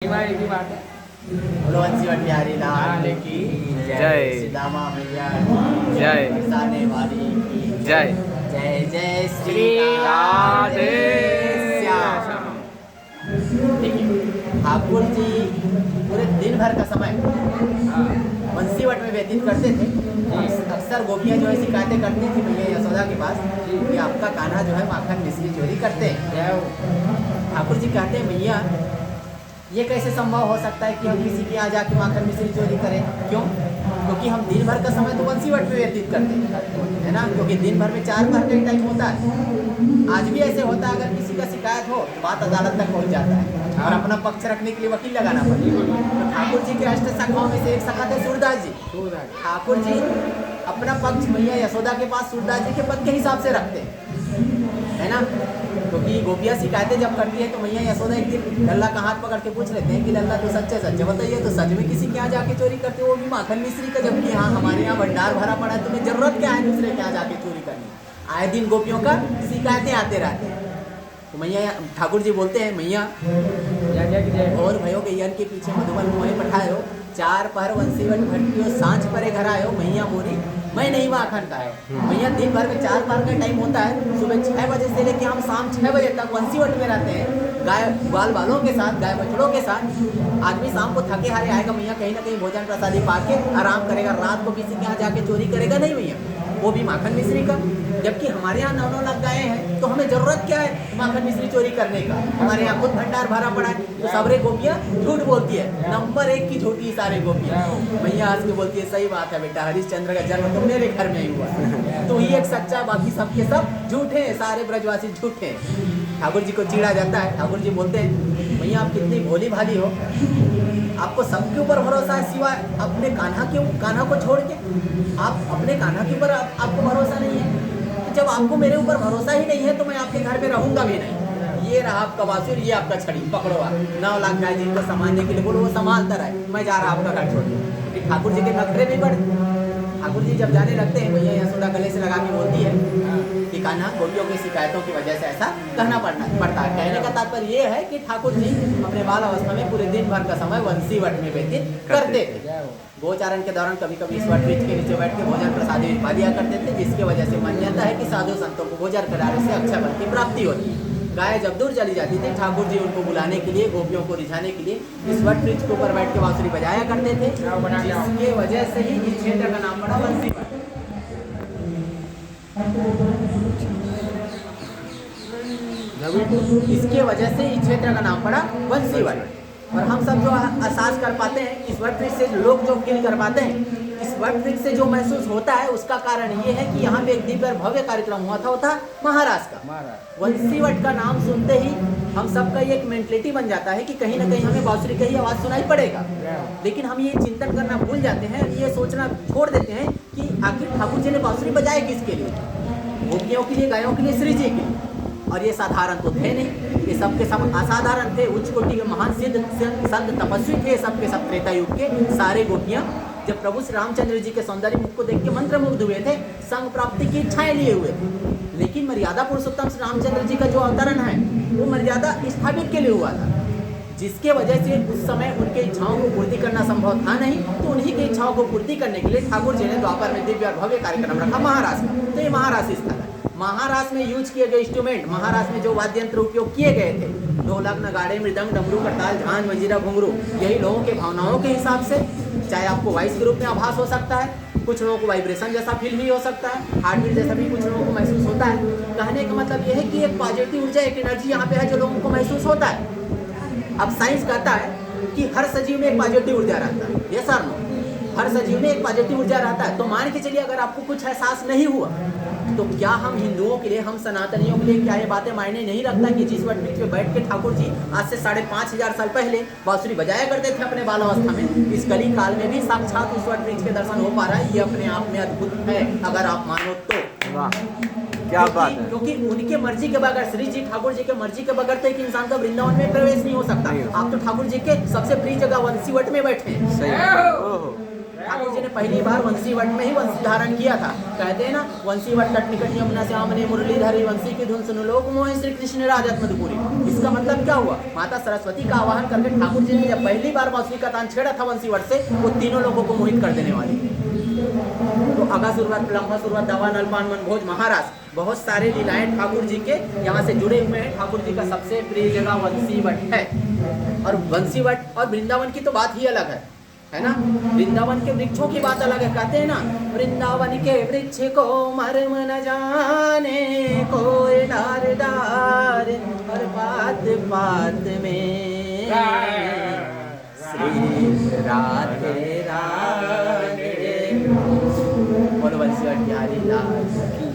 एक ही बात है। बोलो वंशी वट बिहारी लाल की जय। सीतामा मैया की जय। साने वाली की जय। जय जय श्री राधे श्याम। देखिए ठाकुर जी पूरे दिन भर का समय वंशीवट में व्यतीत करते थे। अक्सर गोपियाँ जो है शिकायतें करती थी मैया यशोदा के पास कि आपका कान्हा जो है माखन मिश्री चोरी करते हैं। ठाकुर जी कहते हैं मैया ये कैसे संभव हो सकता है कि हम किसी के यहाँ जाके माखन मिश्री चोरी करें? क्यों? क्योंकि हम दिन भर का समय तो वंशीवट में व्यतीत करते हैं, है ना? क्योंकि दिन भर में 4 बार का टाइम होता है। आज भी ऐसे होता है, अगर किसी का शिकायत हो तो बात अदालत तक पहुँच जाता है और अपना पक्ष रखने के लिए वकील लगाना पड़ता है। तो ठाकुर जी के अष्ट शाखाओं में से एक शाखा थे सूरदास जी। ठाकुर जी अपना पक्ष मैया यशोदा के पास सूरदास जी के पद के हिसाब से रखते हैं, है ना? क्योंकि गोपियाँ शिकायतें जब करती है तो मैया यशोदा एक दिन लल्ला का हाथ पकड़ के पूछ लेते हैं कि लल्ला तो सच्चे सच्चे बताइए, तो सच में किसी के यहाँ जाके चोरी करते हो, वो भी माखन मिश्री का? जबकि यहाँ हमारे यहाँ भंडार भरा पड़ा है, तुम्हें जरूरत क्या है दूसरे के यहाँ जाके चोरी करनी? आए दिन गोपियों का शिकायतें आते रहते हैं। तो मैया ठाकुर जी बोलते हैं मैया और भयो गैयन के पीछे मधुबन मोहे पठायो, 4 पहर वंशीवट भटकियो, सांझ परे घर आयो, मैया मोरी मैं नहीं माखन का है। भैया दिन भर में 4 बार का टाइम होता है। सुबह 6 बजे से लेकर हम शाम 6 बजे तक वंशीवट में रहते हैं, गाय ग्वाल बालों के साथ, गाय बछड़ों के साथ। आदमी शाम को थके हारे आएगा मैया, कहीं ना कहीं भोजन प्रसादी पाके आराम करेगा, रात को किसी के यहाँ जाके चोरी करेगा नहीं भैया, वो भी माखन मिश्री का। जबकि हमारे यहाँ 9 लाख गायें हैं, तो हमें जरूरत क्या है माखन मिश्री चोरी करने का? हमारे यहाँ खुद भंडार भरा पड़ा है। तो सबरे गोपियाँ झूठ बोलती है, नंबर 1 की झूठी सारे गोपियाँ। मैया हंस के बोलती है सही बात है बेटा, हरिश्चंद्र का जन्म तो मेरे घर में ही हुआ, तो ही एक सच्चा, बाकी सबके सब झूठे हैं, सारे ब्रजवासी झूठे हैं। ठाकुर जी को चिढ़ा जाता है। ठाकुर जी बोलते हैं मैया आप कितनी भोली भाली हो, आपको सबके ऊपर भरोसा है सिवाय अपने कान्हा को छोड़ के। आप अपने कान्हा के ऊपर आपको भरोसा नहीं है? जब आपको मेरे ऊपर भरोसा ही नहीं है तो मैं आपके घर में रहूंगा भी नहीं। ये रहा आपका बासुर, ये आपका छड़ी, पकड़ो आप। 9 लाख गाय जिनको संभालने के लिए बोलो वो संभालता रहे, मैं जा रहा आपका घर छोड़ के। ठाकुर जी के नखरे भी बढ़े। ठाकुर जी जब जाने लगते हैं मैया यशोदा गले से लगा के बोलती है कि कान्हा गोपियों की शिकायतों की वजह से ऐसा कहना पड़ता है। कहने का तात्पर्य ये है कि ठाकुर जी अपने बाल अवस्था में पूरे दिन भर का समय वंशीवट में व्यतीत करते थे। गोचारण के दौरान कभी कभी इस वट वृक्ष के नीचे बैठ के भोजन प्रसादी पा दिया करते थे, जिसकी वजह से माना जाता है कि साधु संतों को भोजन कराने से अक्षय फल की प्राप्ति होती है। गाय जब दूर चली जाती थी, ठाकुर जी उनको बुलाने के लिए, गोपियों को रिझाने के लिए इस वट वृक्ष के ऊपर बैठ के बांसुरी बजाया करते थे, जिसके वजह से ही इस क्षेत्र का नाम पड़ा वंशीवट। इसके वजह से इस क्षेत्र का नाम पड़ा वंशीवट। और हम सब जो एहसास कर पाते हैं इस वट वृक्ष से, लोग जो फील कर पाते हैं इस वट वृक्ष से जो महसूस होता है, उसका कारण ये है कि यहाँ पे एक दिव्य और भव्य कार्यक्रम हुआ था, वो था महाराष्ट्र का। वंशीवट का नाम सुनते ही हम सबका ये एक मेंटलिटी बन जाता है कि कहीं ना कहीं हमें बांसुरी का ही आवाज़ सुनाई पड़ेगा। लेकिन हम ये चिंतन करना भूल जाते हैं, ये सोचना छोड़ देते हैं कि आखिर ठाकुर जी ने बांसुरी बजाए किसके लिए? गोपियों के लिए, गायों के लिए, श्री जी के लिए। और ये साधारण तो थे नहीं, ये सबके सब असाधारण थे, उच्च कोटि के महान सिद्ध संत तपस्वी थे, सबके सब त्रेता युग के सारे गोपियाँ। जब प्रभु श्री रामचंद्र जी के सौंदर्य मुख को देख के मंत्रमुग्ध हुए थे, संग प्राप्ति की इच्छाएं लिए हुए थे। लेकिन मर्यादा पुरुषोत्तम श्री रामचंद्र जी का जो अवतरण है वो मर्यादा स्थापित के लिए हुआ था, जिसके वजह से उस समय उनके इच्छाओं को पूर्ति करना संभव था नहीं। तो उन्हीं की इच्छाओं को पूर्ति करने के लिए ठाकुर जी ने द्वापर में दिव्य और भव्य कार्यक्रम रखा महाराष्ट्र में। तो ये महाराष्ट्र स्थल है। महाराष्ट्र में यूज किए गए इंस्ट्रूमेंट, महाराष्ट्र में जो वाद्य यंत्र उपयोग किए गए थे, ढोलक, नगाड़े, मृदंग, डमरू, करताल, झांझ, मंजीरा, घुंघरू, यही लोगों के भावनाओं के हिसाब से, चाहे आपको वॉइस के रूप में आभास हो सकता है, कुछ लोगों को वाइब्रेशन जैसा फील भी हो सकता है, हार्ट बीट जैसा भी कुछ लोगों को महसूस होता है। कहने का मतलब यह है कि एक पॉजिटिव ऊर्जा, एक एनर्जी यहाँ पे है जो लोगों को महसूस होता है। अब साइंस कहता है कि हर सजीव में एक पॉजिटिव ऊर्जा रहता है, ये सर नो, हर सजीव में एक पॉजिटिव ऊर्जा रहता है। तो मान के चलिए अगर आपको कुछ एहसास नहीं हुआ, तो क्या हम हिंदुओं के लिए, हम सनातनियों के लिए क्या ये बातें मायने नहीं रखता कि जिस वट वृक्ष पे बैठ के ठाकुर जी आज से 5,500 साल पहले बांसुरी बजाया करते थे अपने बाल अवस्था में, इस कली काल में भी साक्षात उस वट वृक्ष के दर्शन हो पा रहा है। ये अपने आप में अद्भुत है, अगर आप मानो तो। क्या बात है। क्योंकि उनके मर्जी के बगैर, श्री जी ठाकुर जी के मर्जी के बगैर तो एक इंसान का वृंदावन में प्रवेश नहीं हो सकता। आप तो ठाकुर जी के सबसे प्रिय जगह वंशीवट में बैठे हैं। ठाकुर जी ने पहली बार वंशीवट में ही वंशी धारण किया था। कहते हैं ना, वंशीवट तट निकट यमुना श्यामने मुरलीधरी, वंशी की धुन सुन लोक मोहि श्री कृष्ण राजत मधुपुरी। इसका मतलब क्या हुआ? माता सरस्वती का आवाहन करके ठाकुर जी ने जब पहली बार बांसुरी का तान छेड़ा था वंशीवट से, वो तीनों लोगों को मोहित कर देने वाली। तो अगासुरवत, प्लम्बासुरवत, दवा, नलपान, मनभोज, महाराज, बहुत सारे लीलाएं ठाकुर जी के यहाँ से जुड़े हुए हैं। ठाकुर जी का सबसे प्रिय जगह वंशीवट है। और वंशीवट और वृंदावन की तो बात ही अलग है ना। वृंदावन के वृक्षों की बात अलग है। कहते हैं ना, वृंदावन के वृक्ष को मर्म न जाने कोई डार डार, और बात बात में श्री राधे राधे। बोलो वंशीवट बिहारी लाल की।